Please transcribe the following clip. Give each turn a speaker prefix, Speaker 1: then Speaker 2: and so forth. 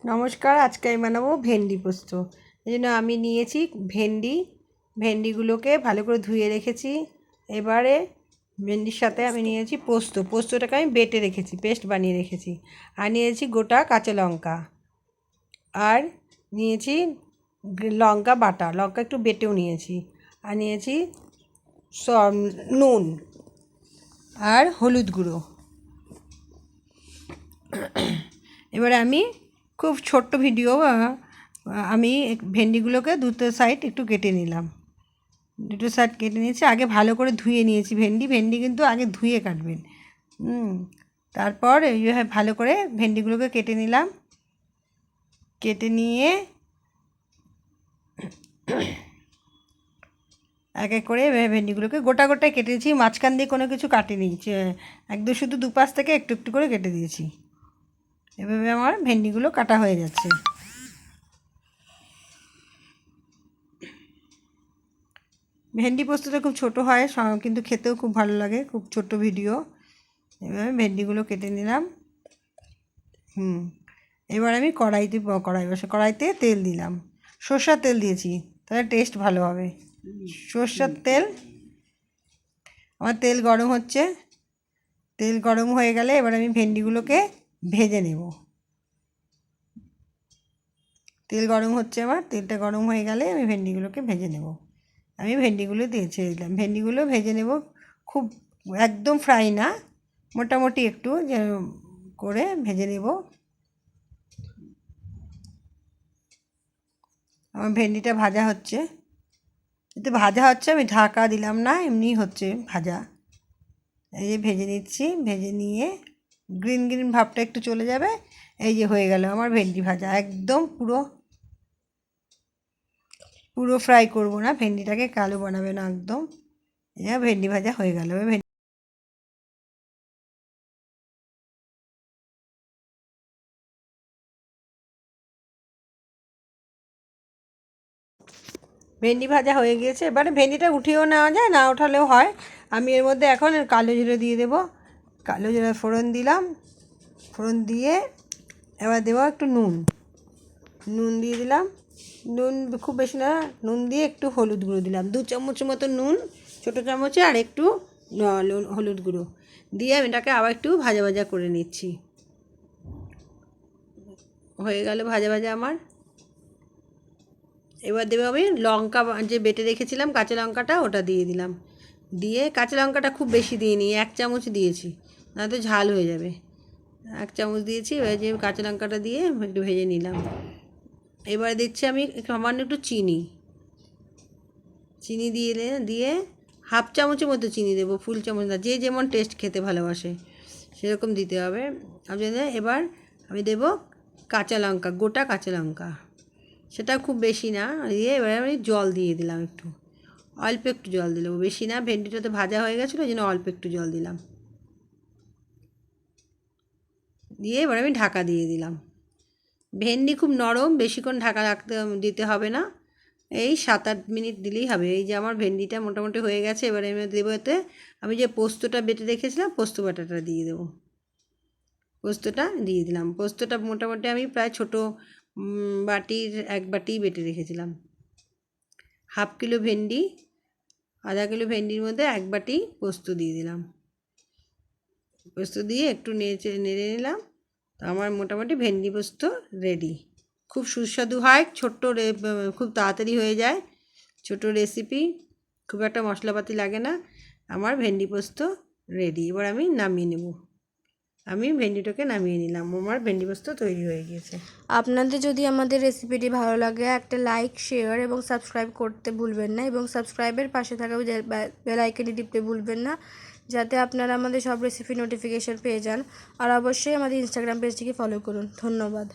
Speaker 1: নমস্কার, আজকে আমি বানাবো ভেন্ডি পোস্ত। এই জন্য আমি নিয়েছি ভেন্ডিগুলোকে ভালো করে ধুয়ে রেখেছি। এবারে ভেন্ডির সাথে আমি নিয়েছি পোস্তটাকে আমি বেটে রেখেছি, পেস্ট বানিয়ে রেখেছি। আর নিয়েছি গোটা কাঁচা লঙ্কা, আর নিয়েছি লঙ্কা বাটা, লঙ্কা একটু বেটেও নিয়েছি। আর নিয়েছি নুন আর হলুদ গুঁড়ো। এবারে আমি খুব ছোট্ট ভিডিও, আমি ভেন্ডিগুলোকে দুটো সাইড একটু কেটে নিলাম, দুটো সাইড কেটে নিয়েছি। আগে ভালো করে ধুয়ে নিয়েছি ভেন্ডি কিন্তু আগে ধুয়ে কাটবেন। তারপর এইভাবে ভালো করে ভেন্ডিগুলোকে কেটে নিলাম। কেটে নিয়ে এক এক করে ভেন্ডিগুলোকে গোটা গোটায় কেটেছি, মাঝখান দিয়ে কোনো কিছু কাটিনি, একদম শুধু দুপাশ থেকে একটু একটু করে কেটে দিয়েছি। এভাবে আমার ভেন্ডিগুলো কাটা হয়ে যাচ্ছে। ভেন্ডি পোস্তটা খুব ছোটো হয় কিন্তু খেতেও খুব ভালো লাগে, খুব ছোট্ট ভিডিও। এভাবে ভেন্ডিগুলো কেটে নিলাম। এবার আমি কড়াইতে তেল দিলাম, সর্ষের তেল দিয়েছি, তাহলে টেস্ট ভালো হবে। সর্ষের তেল, আমার তেল গরম হচ্ছে। তেল গরম হয়ে গেলে এবার আমি ভেন্ডিগুলোকে ভেজে নেব। তেল গরম হচ্ছে, আমার তেলটা গরম হয়ে গেলে আমি ভেন্ডিগুলোকে ভেজে নেব। আমি ভেন্ডিগুলো দিয়ে ছেড়ে দিলাম, ভেন্ডিগুলো ভেজে নেব, খুব একদম ফ্রাই না, মোটামুটি একটু করে ভেজে নেব। আমার ভেন্ডিটা ভাজা হচ্ছে, আমি ঢাকা দিলাম না, এমনি হচ্ছে ভাজা। এই যে ভেজে নিচ্ছি, ভেজে নিয়ে গ্রিন গ্রিন ভাবটা একটু চলে যাবে। এই যে হয়ে গেল আমার ভেন্ডি ভাজা, একদম পুরো ফ্রাই করব না, ভেন্ডিটাকে কালো বানাবে না একদম। ভেন্ডি ভাজা হয়ে গেল। ভেন্ডি ভাজা হয়ে গিয়েছে, এবারে ভেন্ডিটা উঠিয়েও নেওয়া যায়, না ওঠালেও হয়। আমি এর মধ্যে এখন কালো জিরে দিয়ে দেবো। কালো জিরে ফোড়ন দিলাম, ফোড়ন দিয়ে এবার দেবো একটু নুন দিয়ে দিলাম। নুন খুব বেশি না, নুন দিয়ে একটু হলুদ গুঁড়ো দিলাম, 2 চামচ মতো নুন ছোটো চামচে, আর একটু হলুদ গুঁড়ো দিয়ে আমি এটাকে আবার একটু ভাজা ভাজা করে নিচ্ছি। হয়ে গেল ভাজা ভাজা আমার। এবার দেবো আমি লঙ্কা, যে বেটে রেখেছিলাম কাঁচা লঙ্কাটা, ওটা দিয়ে দিলাম। দিয়ে কাঁচা লঙ্কাটা খুব বেশি দিইনি, 1 চামচ দিয়েছি, না তো ঝাল হয়ে যাবে। 1 চামচ দিয়েছি। এবার যে কাঁচা লঙ্কাটা দিয়ে একটু ভেজে নিলাম। এবার দিচ্ছি আমি সামান্য একটু চিনি দিয়ে 1/2 চামচের মতো চিনি দেবো, ফুল চামচ না, যে যেমন টেস্ট খেতে ভালোবাসে সেরকম দিতে হবে। এবার আমি দেবো কাঁচা লঙ্কা, গোটা কাঁচা লঙ্কা, সেটা খুব বেশি না দিয়ে এবার আমি জল দিয়ে দিলাম, অল্প একটু জল দিলাম, বেশি না, ভেন্ডিটা তো ভাজা হয়ে গেছিলো, ওই জন্য অল্প একটু জল দিলাম। দিয়ে এবার আমি ঢাকা দিয়ে দিলাম। ভেন্ডি খুব নরম, বেশিক্ষণ ঢাকা দিতে হবে না, এই 7-8 মিনিট দিলেই হবে। এই যে আমার ভেন্ডিটা মোটামুটি হয়ে গেছে। এবারে আমি দেবো এতে আমি যে পোস্তটা বেটে রেখেছিলাম, পোস্ত বাটাটা দিয়ে দেবো। পোস্তটা দিয়ে দিলাম। পোস্তটা মোটামুটি আমি প্রায় ছোটো বাটির 1 বাটি বেটে রেখেছিলাম। 1/2 কিলো ভেন্ডি, 1/2 কিলো ভেন্ডির মধ্যে 1 বাটি পোস্ত দিয়ে দিলাম। পোস্ত দিয়ে একটু নেড়ে নিলাম। তো আমার মোটামুটি ভেন্ডি পোস্ত রেডি। খুব সুস্বাদু হয়, খুব তাড়াতাড়ি হয়ে যায়, ছোটো রেসিপি, খুব একটা মশলাপাতি লাগে না। আমার ভেন্ডি পোস্ত রেডি। এবার আমি নামিয়ে নেব। আমি ভেন্ডিটাকে নামিয়ে নিলাম, আমার ভেন্ডি পোস্ত তৈরি হয়ে গিয়েছে।
Speaker 2: আপনাদের যদি আমাদের রেসিপিটি ভালো লাগে, একটা লাইক, শেয়ার এবং সাবস্ক্রাইব করতে ভুলবেন না, এবং সাবস্ক্রাইবের পাশে থাকা বেল আইকনটি টিপতে ভুলবেন না, যাতে আপনারা আমাদের সব রেসিপি নোটিফিকেশন পেয়ে যান। আর অবশ্যই আমাদের ইনস্টাগ্রাম পেজটিকে ফলো করুন। ধন্যবাদ।